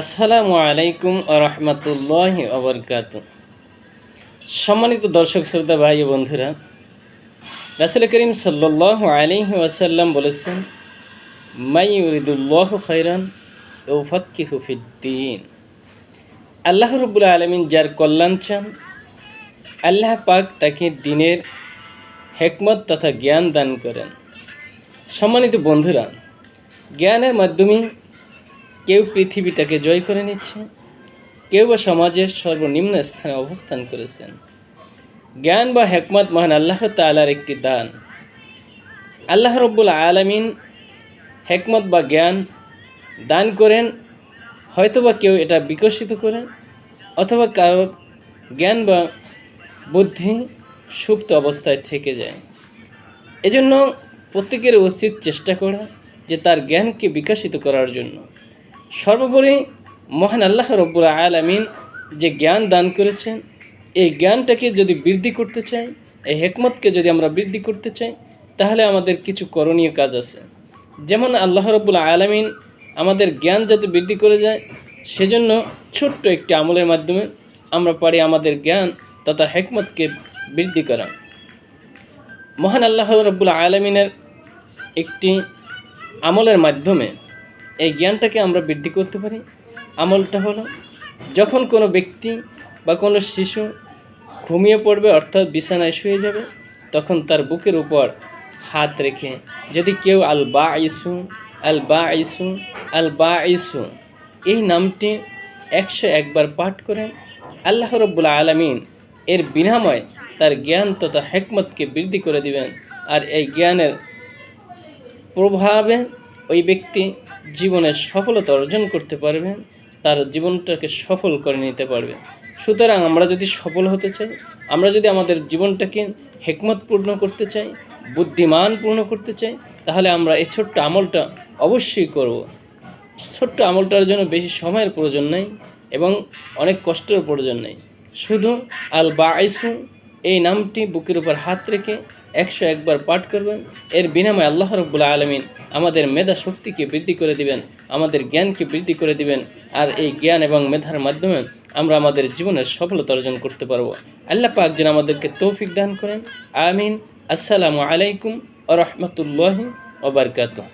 আসসালামু আলাইকুম আরহামতুল্লাহি ওবরকাত। সম্মানিত দর্শক শ্রোতা ভাই ও বন্ধুরা, রাসূল করিম সাল্লাল্লাহু আলাইহি ওয়াসাল্লাম বলেছেন, মাই ইউরিদুল্লাহু খায়রান ইউফাক্কিহু ফিদ্দীন। আল্লাহ রাব্বুল আলামিন যার কল্যাণ চান, আল্লাহ পাক তাকে দ্বীনের হিকমত তথা জ্ঞান দান করেন। সম্মানিত বন্ধুরা, জ্ঞানের মাধ্যমে কেউ পৃথিবীটাকে জয় করে নিচ্ছে, কেউ বা সমাজের সর্বনিম্ন স্থানে অবস্থান করেছেন। জ্ঞান বা হিকমত মহান আল্লাহ তাআলার একটি দান। আল্লাহ রাব্বুল আলামিন হিকমত বা জ্ঞান দান করেন, হয়তোবা কেউ এটা বিকশিত করেন, অথবা কারোর জ্ঞান বা বুদ্ধি সুপ্ত অবস্থায় থেকে যায়। এজন্য প্রত্যেকের উচিত চেষ্টা করা যে তার জ্ঞানকে বিকশিত করার জন্য। সর্বোপরি মহান আল্লাহ রাব্বুল আলামিন যে জ্ঞান দান করেছেন, এই জ্ঞানটাকে যদি বৃদ্ধি করতে চাই, এই হিকমতকে যদি আমরা বৃদ্ধি করতে চাই, তাহলে আমাদের কিছু করণীয় কাজ আছে। যেমন আল্লাহ রাব্বুল আলামিন আমাদের জ্ঞান যাতে বৃদ্ধি করে যায়, সেজন্য ছোট্ট একটি আমলের মাধ্যমে আমরা পারি আমাদের জ্ঞান তথা হিকমতকে বৃদ্ধি করা। মহান আল্লাহ রাব্বুল আলামিনের একটি আমলের মাধ্যমে এই জ্ঞানটাকে আমরা বৃদ্ধি করতে পারি। আমলটা হলো, যখন কোনো ব্যক্তি বা কোনো শিশু ঘুমিয়ে পড়বে, অর্থাৎ বিছানায় শুয়ে যাবে, তখন তার বুকের উপর হাত রেখে যদি কেউ আল বাঈসু আল বাঈসু আল বাঈসু এই নামটি 101 বার পাঠ করেন, আল্লাহ রাব্বুল আলামিন এর বিনিময়ে তার জ্ঞান তথা হিকমতকে বৃদ্ধি করে দিবেন। আর এই জ্ঞানের প্রভাবে ওই ব্যক্তি জীবনের সফলতা অর্জন করতে পারবে, তার জীবনটাকে সফল করে নিতে পারবে। সুতরাং আমরা যদি সফল হতে চাই, আমরা যদি আমাদের জীবনটাকে হিকমতপূর্ণ করতে চাই, বুদ্ধিমানপূর্ণ করতে চাই, তাহলে আমরা এই ছোট্ট আমলটা অবশ্যই করব। ছোট্ট আমলটার জন্য বেশি সময়ের প্রয়োজন নেই এবং অনেক কষ্টের প্রয়োজন নেই। শুধু আল বাঈসু এই নামটি বুকের উপর হাত রেখে 101 বার পাঠ করবেন। এর বিনিময়ে আল্লাহ রাব্বুল আলামিন আমাদের মেধা শক্তিকে বৃদ্ধি করে দিবেন, আমাদের জ্ঞানকে বৃদ্ধি করে দিবেন। আর এই জ্ঞান এবং মেধার মাধ্যমে আমরা আমাদের জীবনের সফলতা অর্জন করতে পারব। আল্লাহ পাক যেন আমাদেরকে তৌফিক দান করেন। আমিন। আসসালামু আলাইকুম ওয়া রাহমাতুল্লাহি ওয়া বারাকাতুহু।